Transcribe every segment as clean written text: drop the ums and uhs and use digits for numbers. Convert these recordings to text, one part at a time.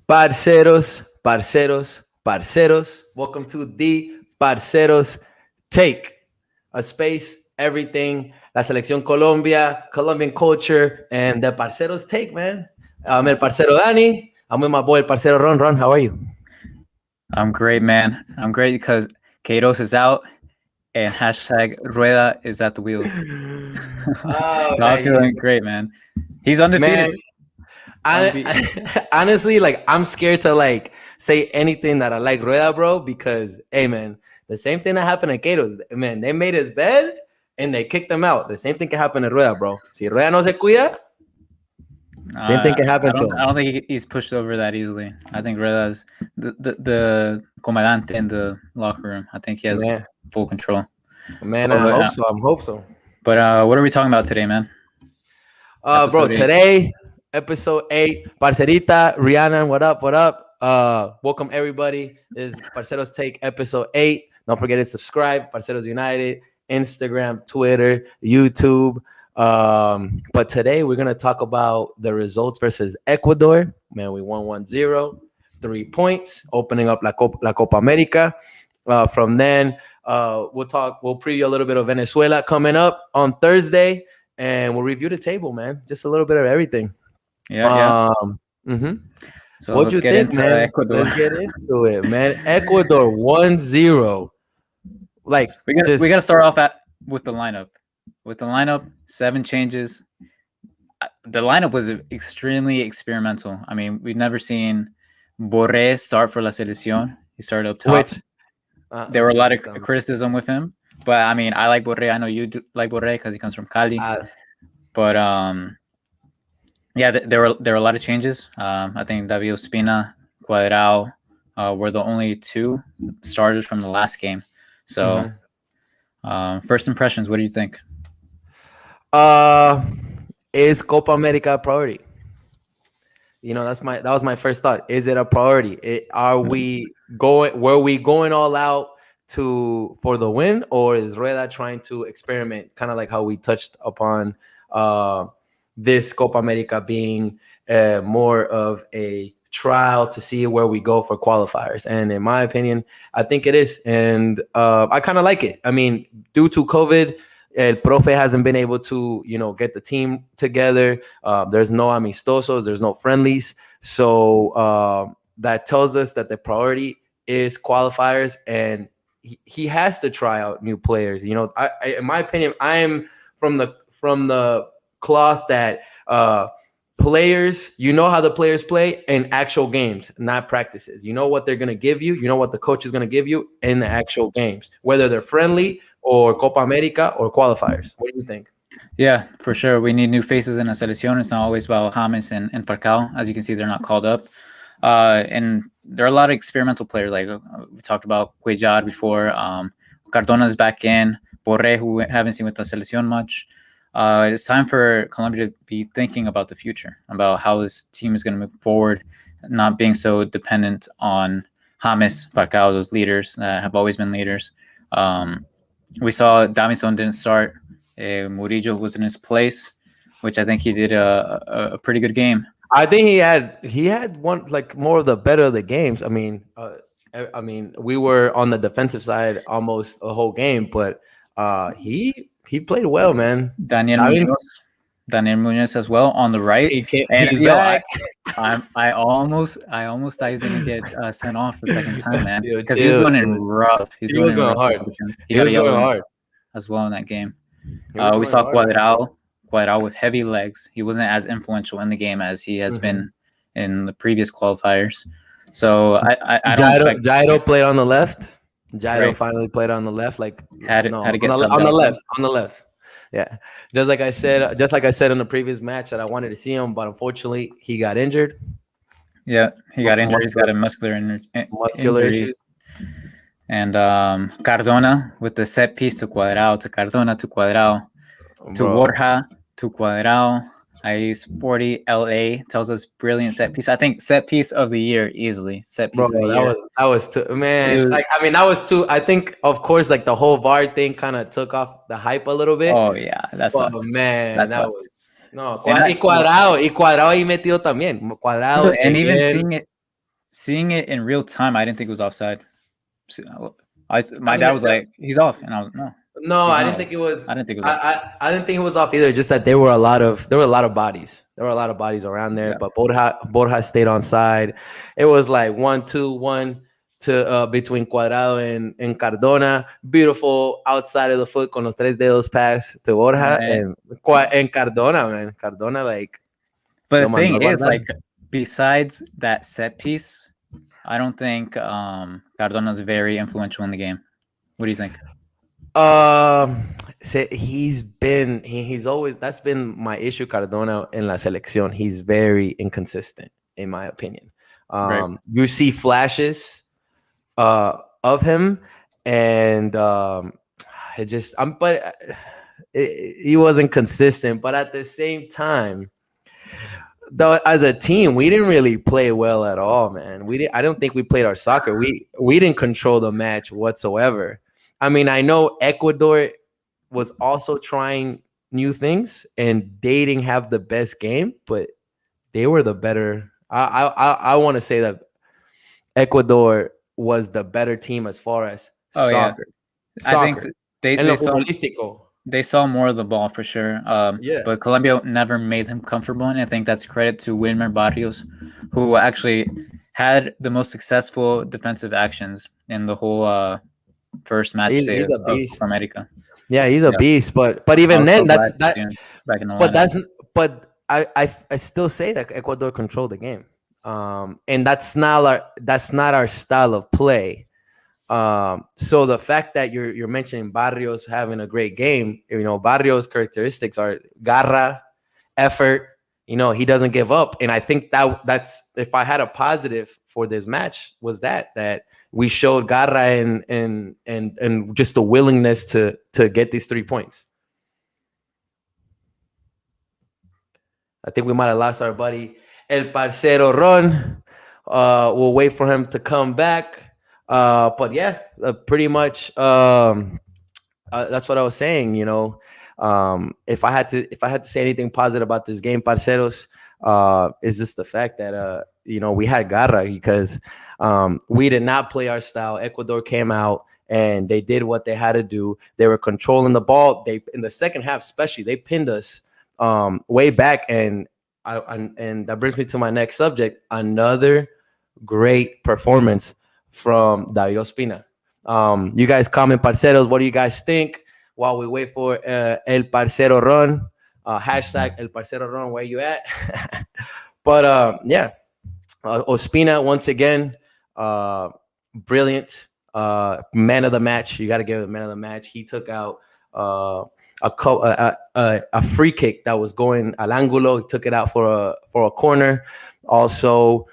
Parceros. Welcome to the Parceros Take, a space, everything, la selección Colombia, Colombian culture, and the Parceros Take, man. I'm el parcero Dani. I'm with my boy, el parcero Ron. Ron, how are you? I'm great, man. I'm great because Queiroz is out and hashtag Rueda is at the wheel. Oh, I'm feeling great, man. He's undefeated. Man, honestly, like I'm scared to like say anything that I like Rueda, bro, because hey, man, the same thing that happened at Queiroz, man, they made his bed and they kicked him out. The same thing can happen to Rueda, bro. Si Rueda no se cuida, same thing can happen to him. I don't think he's pushed over that easily. I think Rueda's the comandante in the locker room. I think he has full control. Man, I hope so. I hope so. But what are we talking about today, man? Bro, today, episode 8, Parcerita, Rihanna, what up, what up? Welcome, everybody. This is Parceros Take, episode 8. Don't forget to subscribe, Parceros United, Instagram, Twitter, YouTube. But today, we're going to talk about the results versus Ecuador. Man, we won 1-0, 3 points, opening up La Copa America. From then, we'll preview a little bit of Venezuela coming up on Thursday. And we'll review the table, man. Just a little bit of everything. Yeah. So what you think, man? Ecuador. Let's get into it, man. Ecuador 1-0. Like we got to start off with the lineup. With the lineup, 7 changes. The lineup was extremely experimental. I mean, we've never seen Borré start for La Selección. He started up top. There were a lot of criticism with him. But I mean, I like Borré. I know you do like Borré because he comes from Cali. But yeah, there were a lot of changes. I think David Ospina, Cuadrado were the only 2 starters from the last game. So, first impressions, what do you think? Is Copa America a priority? You know, that was my first thought. Is it a priority? Were we going all out for the win, or is Rueda trying to experiment, kind of like how we touched upon this Copa America being more of a trial to see where we go for qualifiers? And in my opinion, I think it is, and I kind of like it. I mean, due to COVID, El Profe hasn't been able to, get the team together. There's no amistosos, there's no friendlies, so that tells us that the priority is qualifiers, and he has to try out new players. In my opinion, I am from the cloth that players, how the players play in actual games, not practices. You know what they're going to give you. You know what the coach is going to give you in the actual games, whether they're friendly or Copa America or qualifiers. What do you think? Yeah, for sure. We need new faces in La Selección. It's not always about James and Falcao. As you can see, they're not called up. And there are a lot of experimental players. Like we talked about Cuellar before. Cardona's back in. Borré, who we haven't seen with La Selección much. It's time for Colombia to be thinking about the future, about how this team is going to move forward, not being so dependent on James, Falcao, those leaders that have always been leaders. We saw Davison didn't start. Murillo was in his place, which I think he did a pretty good game. I think he had one, like, more of the better of the games. I mean, we were on the defensive side almost a whole game, but he played well, man. Daniel Muñoz as well on the right. He's back. I almost thought he was gonna get sent off for the second time, man, because he was going in rough. He was going hard. He was going hard as well in that game. We saw Cuadrado with heavy legs. He wasn't as influential in the game as he has been in the previous qualifiers. So I don't expect Jairo played on the left. Finally played on the left. Like had to get on the left. Yeah, just like I said in the previous match that I wanted to see him, but unfortunately he got injured. Yeah, he got injured. He's got a muscular injury. And Cardona with the set piece to Cuadrado, to Cardona, to Cuadrado, to Borja, to Cuadrado. Sporty LA tells us brilliant set piece. I think set piece of the year easily. Set piece of the year. That was too, man. That was too. I think, of course, like the whole VAR thing kind of took off the hype a little bit. Oh yeah, that was no. Y Cuadrado ahí metido también. Cuadrado and even seeing it. seeing it in real time, I didn't think it was offside. I My mean, dad was like, "He's off," and I was no, no, he's I not didn't off. think it was. I didn't think it was off. I didn't think it was off either. Just that there were a lot of bodies. There were a lot of bodies around there, Yeah, but Borja stayed on side. It was like 1-2-1 to between Cuadrado and Cardona. Beautiful outside of the foot con los tres dedos pass to Borja right. and Cardona, man. Cardona like But the lo thing mandó a is, guardar. like, besides that set piece, I don't think Cardona's very influential in the game. What do you think? He's always that's been my issue Cardona en la selección. He's very inconsistent in my opinion. Right. You see flashes of him and it just I'm but he wasn't consistent, but at the same time though as a team we didn't really play well at all, man. I don't think we played our soccer. We didn't control the match whatsoever. I mean, I know Ecuador was also trying new things and they didn't have the best game, but they were the better. I want to say that Ecuador was the better team as far as Oh yeah, soccer, I think soccer, they and lo they saw futbolístico. they saw more of the ball for sure. Yeah, But Colombia never made him comfortable, and I think that's credit to Wilmer Barrios, who actually had the most successful defensive actions in the whole first match day he's a of beast. Copa America. Yeah, he's a Yeah, beast. But I even was so then, glad to see him back in the but lineup. that's but I still say that Ecuador controlled the game, and that's not our style of play. So the fact that you're mentioning Barrios having a great game, Barrios' characteristics are garra, effort. He doesn't give up, and I think that's if I had a positive for this match was that we showed garra and just a willingness to get these 3 points. I think we might have lost our buddy El Parcero Ron. We'll wait for him to come back. But yeah, pretty much that's what I was saying. If I had to say anything positive about this game, Parceros, is just the fact that we had garra because we did not play our style. Ecuador came out and they did what they had to do. They were controlling the ball. They in the second half, especially, they pinned us way back, and that brings me to my next subject. Another great performance from David Ospina. You guys comment, parceros. What do you guys think? While we wait for El Parcero Run, hashtag El Parcero Run, where you at? But yeah, Ospina once again, brilliant. Man of the match. You got to give the man of the match. He took out a free kick that was going al ángulo. He took it out for a corner. Also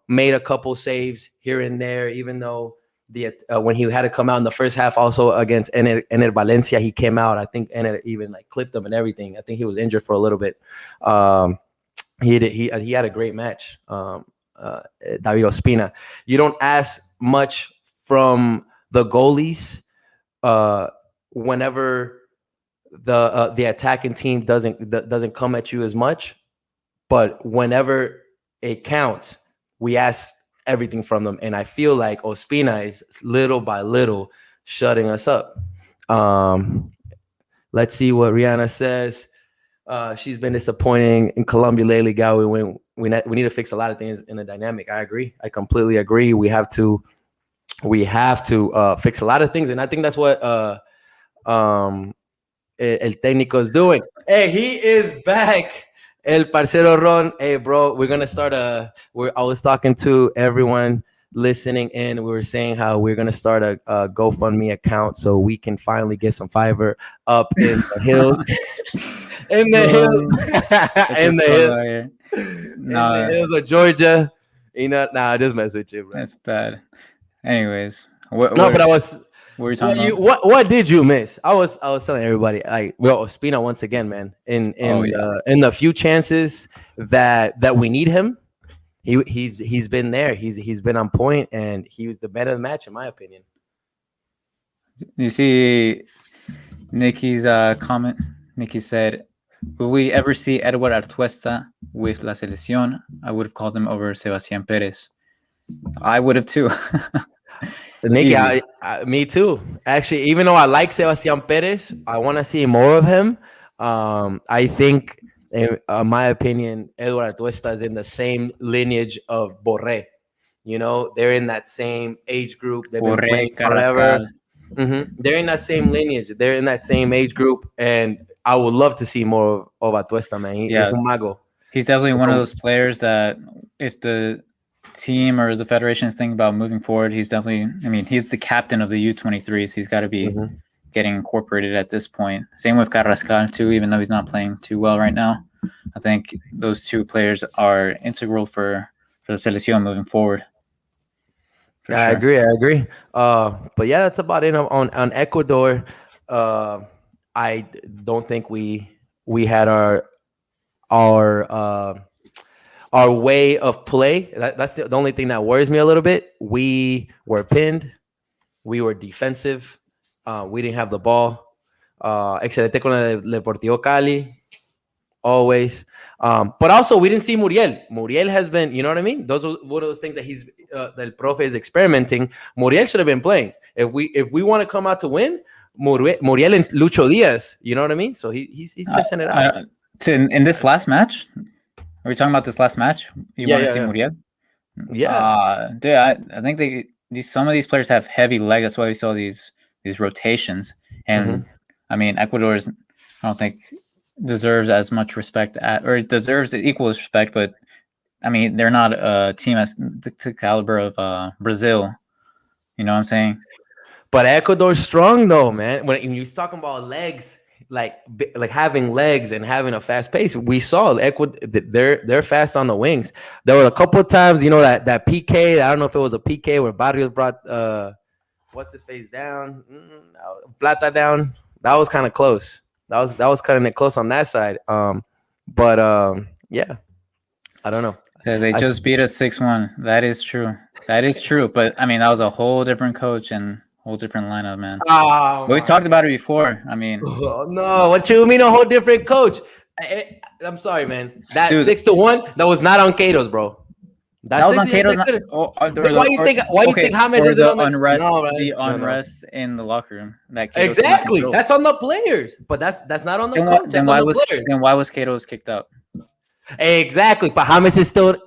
made a couple saves here and there, even though when he had to come out in the first half, also against Ener Valencia, he came out. I think Ener even like clipped him and everything. I think he was injured for a little bit. He had a great match. David Ospina. You don't ask much from the goalies whenever the attacking team doesn't come at you as much, but whenever it counts, we ask everything from them, and I feel like Ospina is little by little shutting us up. Let's see what Rihanna says. She's been disappointing in Colombia lately, guy. We need to fix a lot of things in the dynamic. I agree. I completely agree. We have to fix a lot of things, and I think that's what El Técnico is doing. Hey, he is back. El Parcero Ron. Hey, bro, we're going to start I was talking to everyone listening in. We were saying how we're going to start a GoFundMe account so we can finally get some fiber up in the hills. In the hills of Georgia. Nah, just mess with you, bro. That's bad. Anyways, But I was... What were you talking about? What did you miss? I was telling everybody, like, well, Ospina once again, man. In the few chances that we need him, he's been there. He's been on point, and he was the better of the match, in my opinion. You see Nikki's comment? Nikki said, "Will we ever see Edward Artuesta with La Selección? I would have called him over Sebastián Pérez." I would have too. Nicky, Easy. me too. Actually, even though I like Sebastian Perez, I want to see more of him. I think, in my opinion, Eduardo Atuesta is in the same lineage of Borré. You know, they're in that same age group. They've been Borré, playing forever. Carrascal. They're in that same lineage. They're in that same age group, and I would love to see more of Atuesta, man. He's Yeah, un mago. he's definitely one of those players that if the team or the federation is thinking about moving forward, he's definitely. I mean, he's the captain of the U23s. He's got to be Mhm. getting incorporated at this point. Same with Carrascal too, even though he's not playing too well right now. I think those two players are integral for the selección moving forward. For I sure. agree. I agree. But yeah, that's about it on Ecuador. Uh, I don't think we had our our way of play. That's the only thing that worries me a little bit. We were pinned. We were defensive. We didn't have the ball. Excelente con el Deportivo Cali. Always. But also, we didn't see Muriel. Muriel has been, you know what I mean? Those are one of those things that that Profe is experimenting. Muriel should have been playing. If we want to come out to win, Muriel and Lucho Diaz, you know what I mean? So he's sissing it out. In this last match, are we talking about this last match? You want to see Muriel? Yeah. Dude, I think some of these players have heavy legs. That's why we saw these rotations. And I mean, Ecuador is, I don't think deserves as much respect or it deserves equal respect, but I mean, they're not a team as the caliber of Brazil. You know what I'm saying? But Ecuador's strong though, man. When you're talking about legs, like having legs and having a fast pace, we saw Ecuador. They're fast on the wings. There were a couple of times, you know, that PK. I don't know if it was a PK where Barrios brought what's his face down, Plata down. That was kind of close. That was kind of close on that side. Yeah, I don't know. So they just beat us 6-1. That is true. That is true. But I mean, that was a whole different coach and whole different lineup, man. Oh, but we talked about it before. I mean, no, what you mean a whole different coach? I'm sorry, man. That 6-1, that was not on Kato's, bro. That was on Kato's. Why you think James is the unrest? The unrest in the locker room. Exactly. That's on the players, but that's not on the coach. Then why was Kato's kicked out? Exactly, but James still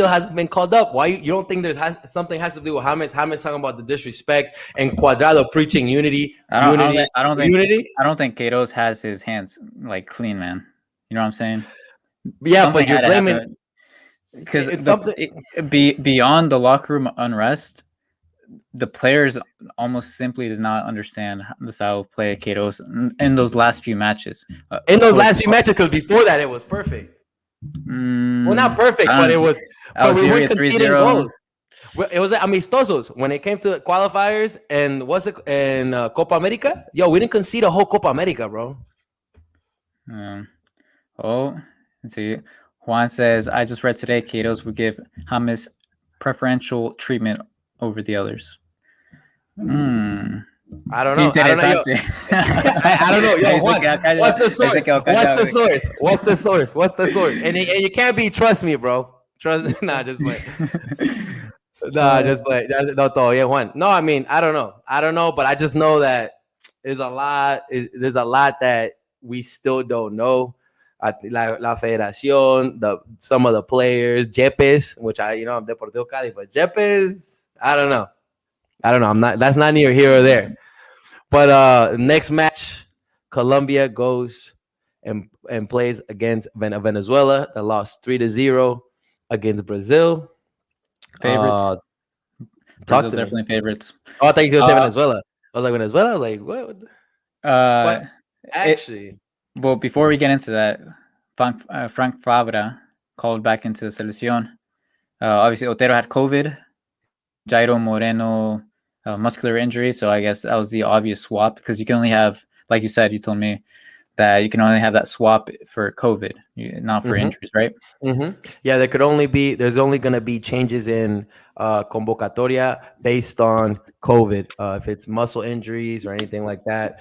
hasn't been called up. Why you don't think something has to do with James? James talking about the disrespect and Cuadrado preaching unity. I don't think Kato's has his hands like clean, man. You know what I'm saying? Yeah, something but you're blaming because beyond the locker room unrest, the players almost simply did not understand the style of play of Kato's in those last few matches. Because before that it was perfect. Well, not perfect, but it was. But we were conceding goals. It was amistosos when it came to qualifiers and Copa America. Yo, we didn't concede a whole Copa America, bro. Let's see. Juan says, I just read today Kato's would give James preferential treatment over the others. I don't know. I don't know. Yo, what's the source? And you can't be trust me, bro. Just play. Just play. Juan. No, I mean, I don't know, but I just know that there's a lot that we still don't know. La Federación, some of the players, Yepes, which I'm Deportivo Cali, but Yepes, I don't know. That's not near here or there. But next match, Colombia goes and plays against Venezuela. That lost 3-0 against Brazil. Favorites. Brazil definitely favorites. Oh, I thought you were going to say Venezuela. I was like, Venezuela? I was like, what? But actually. Well, before we get into that, Frank Fabra called back into the selección. Obviously, Otero had COVID. Jairo Moreno, muscular injury. So I guess that was the obvious swap because you can only have, like you said, you told me that you can only have that swap for COVID, not for injuries, right? Yeah, there's only going to be changes in convocatoria based on COVID. If it's muscle injuries or anything like that,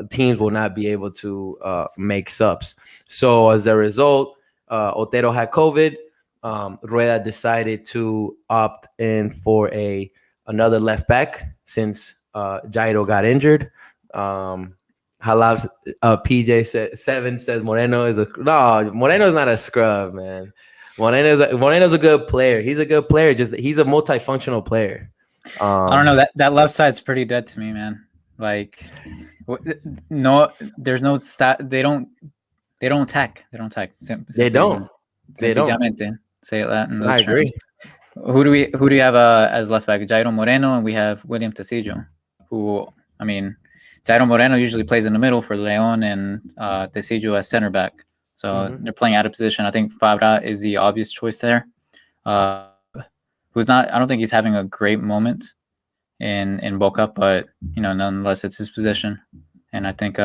teams will not be able to make subs. So as a result, Otero had COVID. Rueda decided to opt in for another left back since Jairo got injured. Halab's PJ seven says Moreno is Moreno's not a scrub, man. Moreno's a good player. He's a good player. Just he's a multifunctional player. I don't know, that left side's pretty dead to me, man. Like, no, there's no stat. They don't attack. They don't attack. They don't. They don't. Say that in those I agree. terms. Who do you have as left back? Jairo Moreno, and we have William Tecillo, who, I mean, Jairo Moreno usually plays in the middle for Leon, and Tecillo as center back. So they're playing out of position. I think Fabra is the obvious choice there. Who's not? I don't think he's having a great moment in Boca, but nonetheless, it's his position, and I think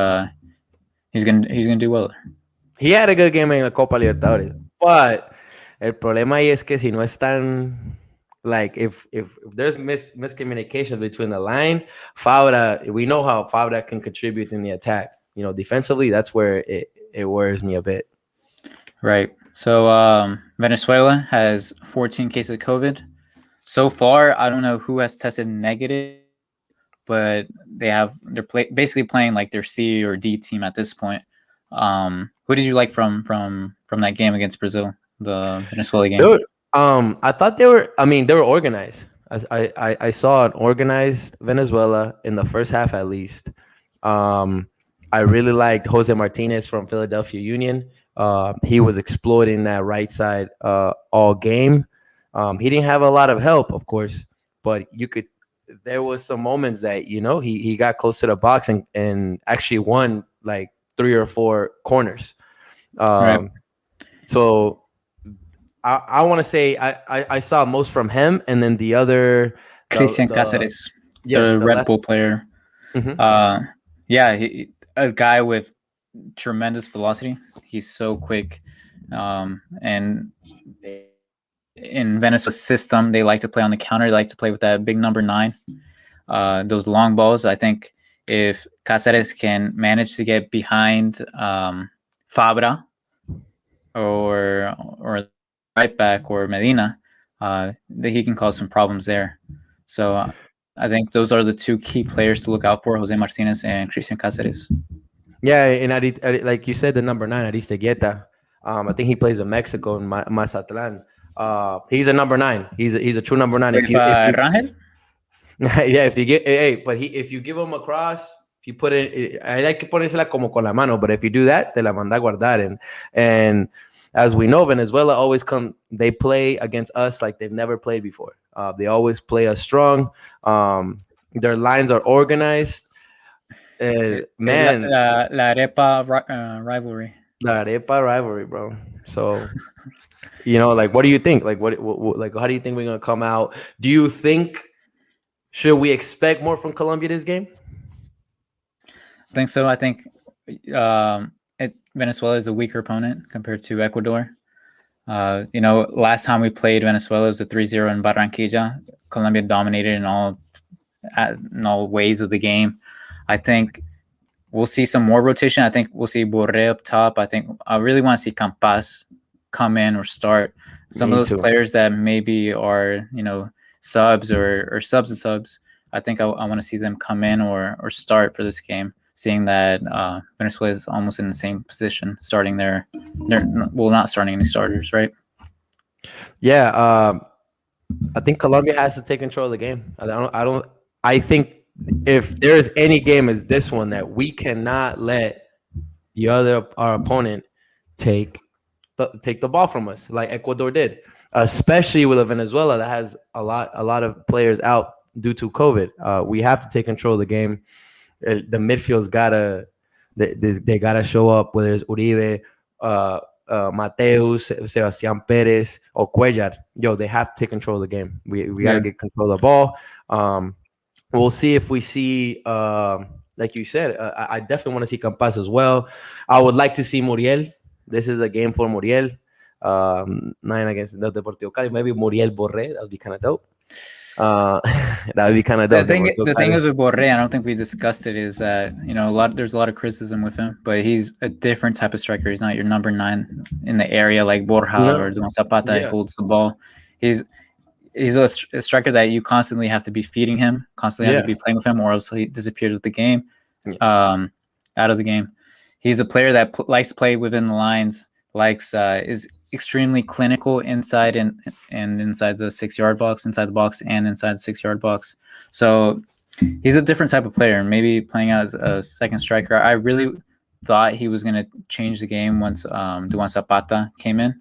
he's gonna do well. He had a good game in the Copa Libertadores, but el problema ahí es que si no están, like, if there's miscommunication between the line, Fabra, we know how Fabra can contribute in the attack. Defensively, that's where it worries me a bit. Right. So Venezuela has 14 cases of COVID. So far, I don't know who has tested negative, but they're basically playing like their C or D team at this point. Who did you like from that game against Brazil, the Venezuela game? Dude, I thought they were organized. I saw an organized Venezuela in the first half at least. I really liked Jose Martinez from Philadelphia Union. He was exploiting that right side all game. He didn't have a lot of help, of course, but there was some moments that, he got close to the box and actually won like 3 or 4 corners. Right. So I want to say I saw most from him, and then the other Christian Cáceres, yes, the Red Bull player. Mm-hmm. A guy with tremendous velocity. He's so quick, and in Venezuela's system, they like to play on the counter. They like to play with that big number 9, those long balls. I think if Cáceres can manage to get behind Fabra or right back or Medina, that he can cause some problems there. So I think those are the 2 key players to look out for: Jose Martinez and Christian Cáceres. Yeah, and like you said, the number 9, Aristeguieta. I think he plays in Mexico in Mazatlan. He's a number 9. He's a true number 9. If you Rangel? Yeah, if you give him a cross, if you put it, I like que ponérsela como con la mano, but if you do that, te la manda a guardar. And as we know, Venezuela always they play against us like they've never played before. They always play us strong. Their lines are organized. Man, la arepa rivalry. La arepa rivalry, bro. So, like, what do you think? Like, what like, how do you think we're gonna come out? Do you think should we expect more from Colombia this game? I think so. I think Venezuela is a weaker opponent compared to Ecuador. Last time we played Venezuela was a 3-0 in Barranquilla. Colombia dominated in all ways of the game. I think we'll see some more rotation. I think we'll see Borré up top. I really want to see Campas come in or start. Some of those players that maybe are, subs or subs and subs. I think I want to see them come in or start for this game, seeing that Venezuela is almost in the same position, starting not starting any starters, right? Yeah, I think Colombia has to take control of the game. I think if there is any game as this one that we cannot let our opponent take the ball from us like Ecuador did, especially with a Venezuela that has a lot of players out due to COVID. We have to take control of the game. The midfield's they gotta show up, whether it's Uribe, Mateus, Sebastián Pérez, or Cuellar. They have to take control of the game. We gotta get control of the ball. We'll see if we see, like you said, I definitely want to see Campas as well. I would like to see Muriel. This is a game for Muriel. 9 against the Deportivo Cali. Maybe Muriel Borré. That would be kind of dope. That would be kind of The dope. thing is with Borré, I don't think we discussed it, is that, you know, there's a lot of criticism with him, but he's a different type of striker. He's not your number 9 in the area like Borja or No, Duan Zapata that yeah, holds the ball. He's a striker that you constantly have to be feeding him, constantly have to yeah, be playing with him, or else he disappears with the game, yeah. out of the game. He's a player that likes to play within the lines, is extremely clinical inside and inside the 6-yard box, inside the box, and inside the 6-yard box. So he's a different type of player. Maybe playing as a second striker, I really thought he was going to change the game once Duan Zapata came in.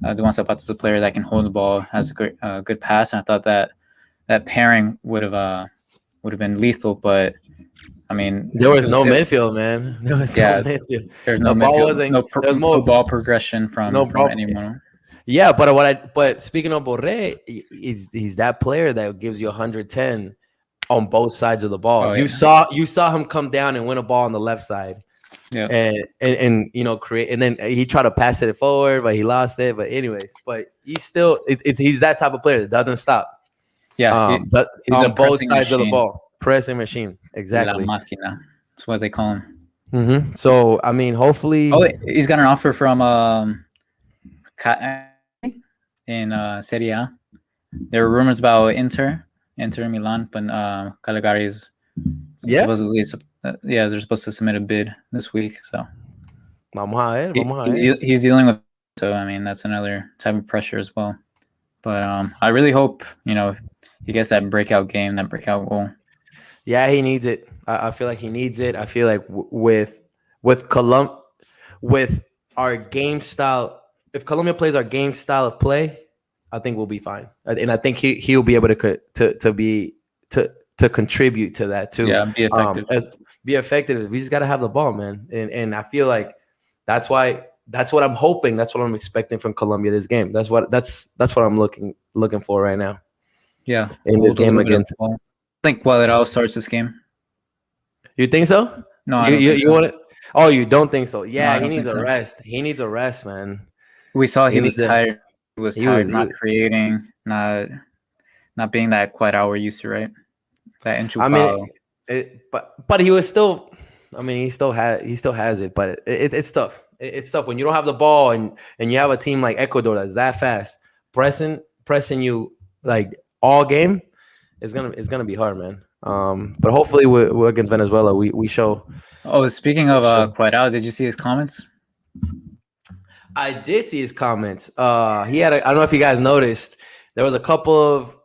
Duan Zapata is a player that can hold the ball, has a good pass, and I thought that pairing would have been lethal. But I mean, There was no midfield, man. There was no midfield. There's no The ball midfield, wasn't. no There was more ball progression from ball. anyone. Yeah, but speaking of Borré, he's that player that gives you 110 on both sides of the ball. Oh, you saw him come down and win a ball on the left side. Yeah. And you know, create, and then he tried to pass it forward, but he lost it. But anyways, but he's still he's that type of player that doesn't stop. Yeah, he's on both sides of the ball. Pressing machine, exactly. La máquina. That's what they call him. Mm-hmm. So I mean, hopefully. Oh, he's got an offer from in Serie A. There were rumors about Inter Milan, but Caligari is supposedly they're supposed to submit a bid this week. So he's dealing with. So I mean, that's another type of pressure as well. But I really hope, you know, he gets that breakout game, that breakout goal. Yeah, he needs it. I feel like he needs it. I feel like with our game style, if Colombia plays our game style of play, I think we'll be fine. And I think he'll be able to contribute to that too. Yeah, be effective. Be effective. We just got to have the ball, man. And I feel like that's what I'm hoping. That's what I'm expecting from Colombia this game. That's what I'm looking for right now. Yeah, in this game against. I think Cuadrado starts this game. You think so? No, you want it? Oh, you don't think so? Yeah, no, he needs a rest. He needs a rest, man. We saw he was tired. He was tired, not creating, not being that Cuadrado we're used to, right? That enchufado. I mean, but he was still. I mean, he still has it, but it's tough. It's tough when you don't have the ball and you have a team like Ecuador that's that fast, pressing you like all game. It's gonna be hard, man. But hopefully we're against Venezuela. We show. Oh, speaking of Cuadrado, did you see his comments? I did see his comments. He had I don't know if you guys noticed. There was a couple of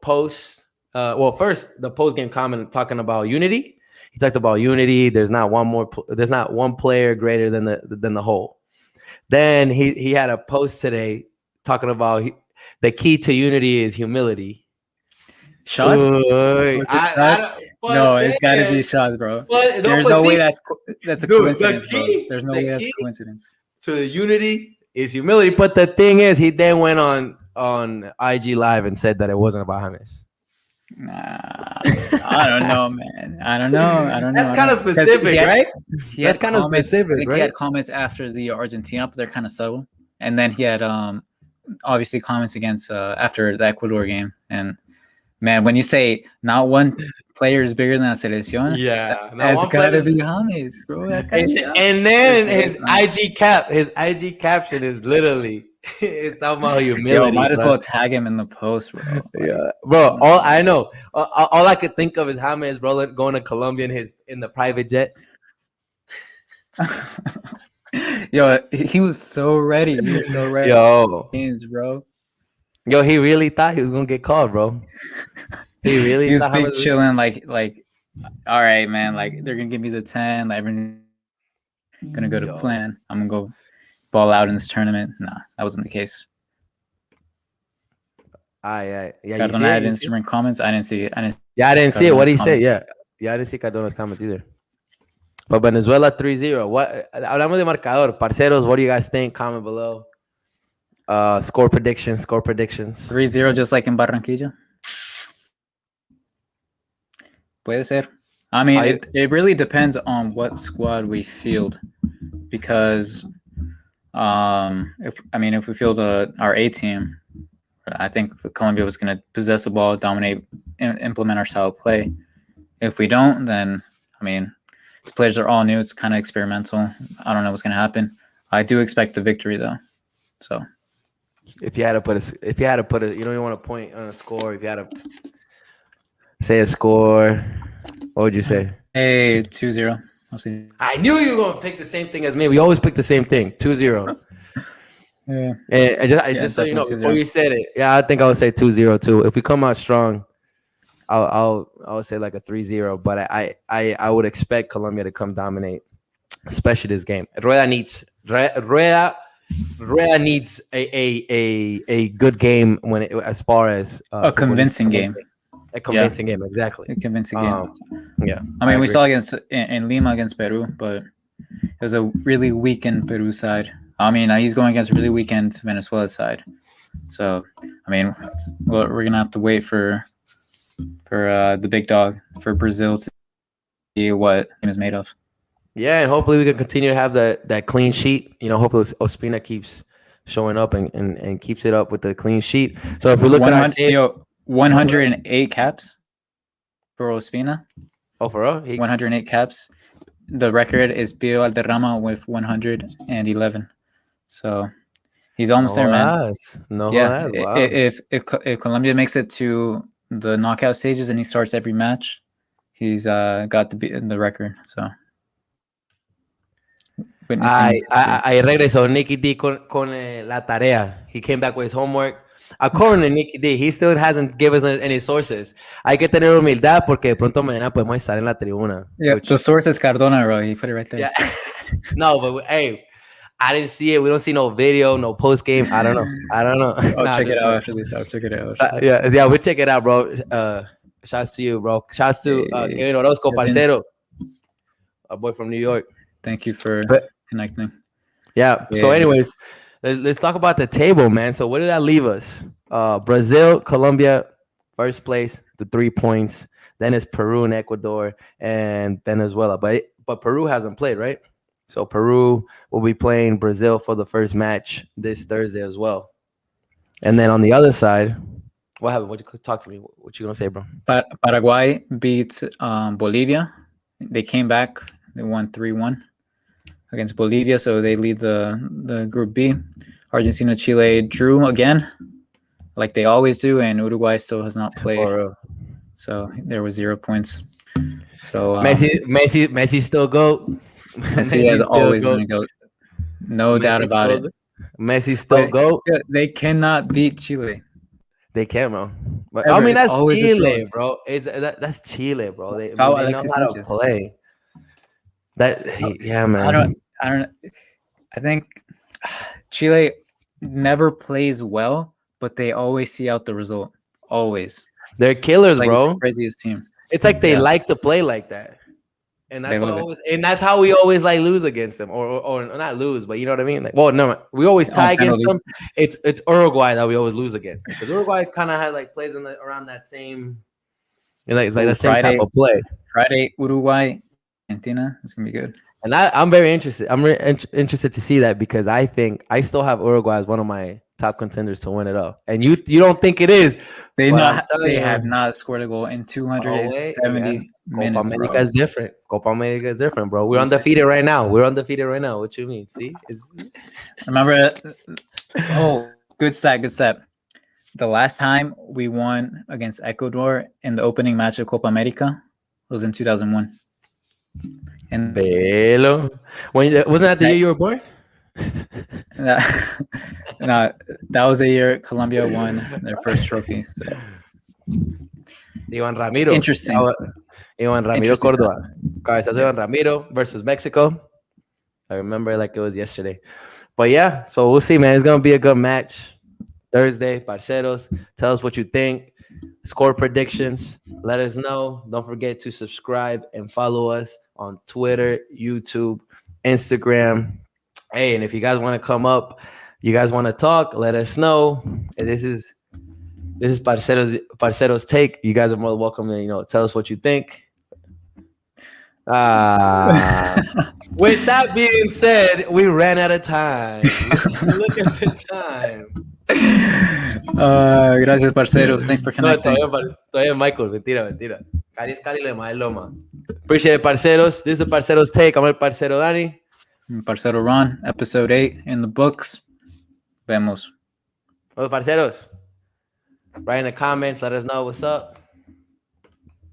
posts. Well, first the post game comment talking about unity. He talked about unity. There's not one player greater than the whole. Then he had a post today talking about the key to unity is humility. Shots? No, it's got to be shots, bro. There's no way that's a coincidence, bro. There's no way that's a coincidence. So the unity is humility, but the thing is, he then went on IG Live and said that it wasn't about James. Nah, I don't know, man. I don't know. That's kind of specific, right? That's kind of specific, right? He had comments after the Argentina, but they're kind of subtle. And then he had obviously comments against after the Ecuador game. And man, when you say not one player is bigger than a selección, that's gotta be James, bro. And then his IG caption is literally it's talking about humility. Yo, might as well tag him in the post, bro. Yeah, bro. All I know, all I could think of is James, bro, going to Colombia in the private jet. Yo, he was so ready. Yo, James, bro. Yo, he really thought he was gonna get called, bro. He was big chilling, like, all right, man. Like they're gonna give me the 10. Like everything's gonna go to plan. I'm gonna go ball out in this tournament. Nah, that wasn't the case. Yeah. Cardona had Instagram comments. I didn't see it. I didn't see it. What did he say? Yeah, I didn't see Cardona's comments either. But Venezuela 3-0. What? Hablamos de marcador. Parceros, what do you guys think? Comment below. Score predictions. 3-0, just like in Barranquilla. Puede ser. I mean, it really depends on what squad we field, because if we field our A team, I think Colombia was going to possess the ball, dominate, implement our style of play. If we don't, then I mean, these players are all new. It's kind of experimental. I don't know what's going to happen. I do expect the victory though. So If you had to put a, you don't even want to point on a score. If you had to say a score, what would you say? hey, 2-0. I'll see. I knew you were gonna pick the same thing as me. We always pick the same thing, 2-0. Yeah. And I just so you know, definitely before 2-0. you said it, yeah, I think I would say 2-0 too. If we come out strong, I'll say like a 3-0. But I would expect Colombia to come dominate, especially this game. Rueda needs a good game as far as A convincing game. A convincing game, exactly. A convincing game. Yeah. I mean, we saw against in Lima against Peru, but it was a really weakened Peru side. I mean, he's going against a really weakened Venezuela side. So, I mean, we're gonna have to wait for the big dog, for Brazil, to see what team is made of. Yeah, and hopefully we can continue to have that clean sheet. You know, hopefully Ospina keeps showing up and keeps it up with the clean sheet. So if we look at our table, 108 caps for Ospina. Oh, for real? 108 caps. The record is Pio Valderrama with 111. So he's almost there, man. Wow. If Colombia makes it to the knockout stages and he starts every match, he's got the record. So I regresó Nicky D con la tarea. He came back with his homework. According to Nicky D, he still hasn't given us any sources. Hay que tener humildad porque de pronto mañana podemos estar en la tribuna. Yeah, the source is Cardona, bro. He put it right there. Yeah. No, but hey, I didn't see it. We don't see no video, no post game. I don't know. I'll check it out after this. I'll check it out. Yeah, we'll check it out, bro. Shouts to you, bro. Shouts to Kevin Orozco, parcero, a boy from New York. Thank you for connecting. Yeah. So, anyways, let's talk about the table, man. So, where did that leave us? Brazil, Colombia, first place to 3 points. Then it's Peru and Ecuador and Venezuela. But Peru hasn't played, right? So Peru will be playing Brazil for the first match this Thursday as well. And then on the other side, what happened? What you talk to me? What you gonna say, bro? Paraguay beat Bolivia. They came back. They won 3-1 against Bolivia, so they lead the Group B. Argentina, Chile drew again, like they always do, and Uruguay still has not played. So there was 0 points. So Messi still go. Messi has always been a goat. No doubt about it. Messi still go. They cannot beat Chile. They can, bro. But I mean, that's Chile, bro. That's Chile, bro. They know how to play. Yeah, man. I don't. I think Chile never plays well, but they always see out the result. Always. They're killers, like bro. It's the craziest team. It's like they like to play like that. And that's how we always like lose against them, or not lose, but you know what I mean. Like, well, no, we always tie against them. It's Uruguay that we always lose against, because Uruguay kind of has like plays around that same, like the same type of play. Friday, Uruguay, Argentina. It's gonna be good. And I'm very interested. I'm interested to see that, because I think I still have Uruguay as one of my top contenders to win it up. And you don't think it is? They have not scored a goal in 270 minutes. Copa America is different. Copa America is different, bro. We're undefeated right now. What you mean? See? Remember? Good stat. The last time we won against Ecuador in the opening match of Copa America was in 2001. And wasn't that the year you were born? No, that was the year Colombia won their first trophy. So. Ivan Ramiro. Interesting. Ivan Ramiro Córdoba. Ivan Ramiro versus Mexico. I remember it like it was yesterday. But yeah, so we'll see, man. It's gonna be a good match Thursday. Parceros, tell us what you think. Score predictions. Let us know. Don't forget to subscribe and follow us on Twitter, YouTube, Instagram. Hey, and if you guys want to come up, you guys want to talk, let us know. And this is Parceros Take. You guys are more welcome to tell us what you think. With that being said, we ran out of time. Look at the time. Gracias, parceros. Thanks for No, connecting. todavía Michael. Mentira. Cali es Cali, Lema es Loma. Appreciate it, parceros. This is the Parceros Take. I'm el parcero Dani. Parcero Ron, episode 8 in the books. Vemos. Los parceros. Write in the comments. Let us know what's up.